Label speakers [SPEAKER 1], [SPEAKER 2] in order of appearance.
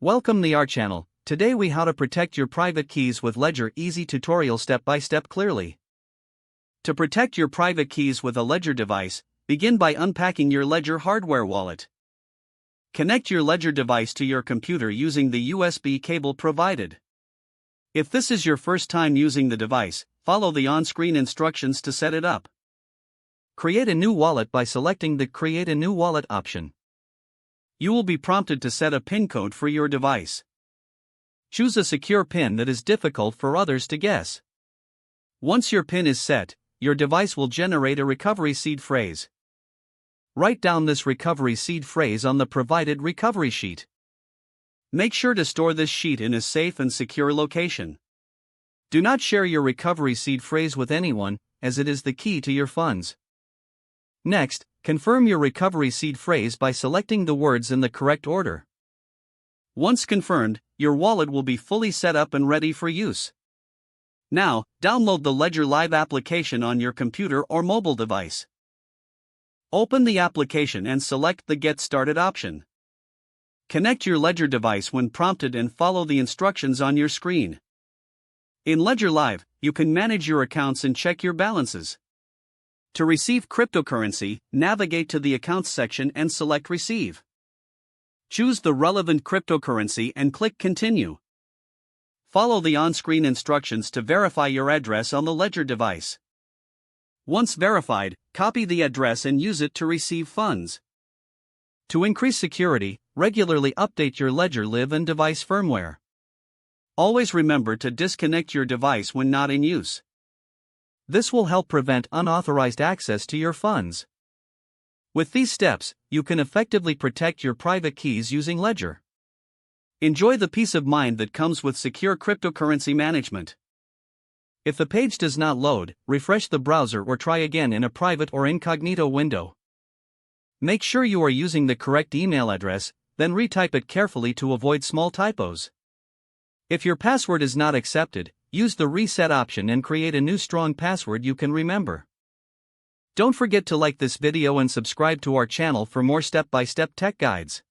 [SPEAKER 1] Welcome to our channel. Today we how to protect your private keys with Ledger easy tutorial step by step clearly. To protect your private keys with a Ledger device, begin by unpacking your Ledger hardware wallet. Connect your Ledger device to your computer using the USB cable provided. If this is your first time using the device, follow the on-screen instructions to set it up. Create a new wallet by selecting the Create a New Wallet option. You will be prompted to set a PIN code for your device. Choose a secure PIN that is difficult for others to guess. Once your PIN is set, your device will generate a recovery seed phrase. Write down this recovery seed phrase on the provided recovery sheet. Make sure to store this sheet in a safe and secure location. Do not share your recovery seed phrase with anyone, as it is the key to your funds. Next, confirm your recovery seed phrase by selecting the words in the correct order. Once confirmed, your wallet will be fully set up and ready for use. Now, download the Ledger Live application on your computer or mobile device. Open the application and select the Get Started option. Connect your Ledger device when prompted and follow the instructions on your screen. In Ledger Live, you can manage your accounts and check your balances. To receive cryptocurrency, navigate to the Accounts section and select Receive. Choose the relevant cryptocurrency and click Continue. Follow the on-screen instructions to verify your address on the Ledger device. Once verified, copy the address and use it to receive funds. To increase security, regularly update your Ledger Live and device firmware. Always remember to disconnect your device when not in use. This will help prevent unauthorized access to your funds. With these steps, you can effectively protect your private keys using Ledger. Enjoy the peace of mind that comes with secure cryptocurrency management. If the page does not load, refresh the browser or try again in a private or incognito window. Make sure you are using the correct email address, then retype it carefully to avoid small typos. If your password is not accepted, use the Reset option and create a new strong password you can remember. Don't forget to like this video and subscribe to our channel for more step-by-step tech guides.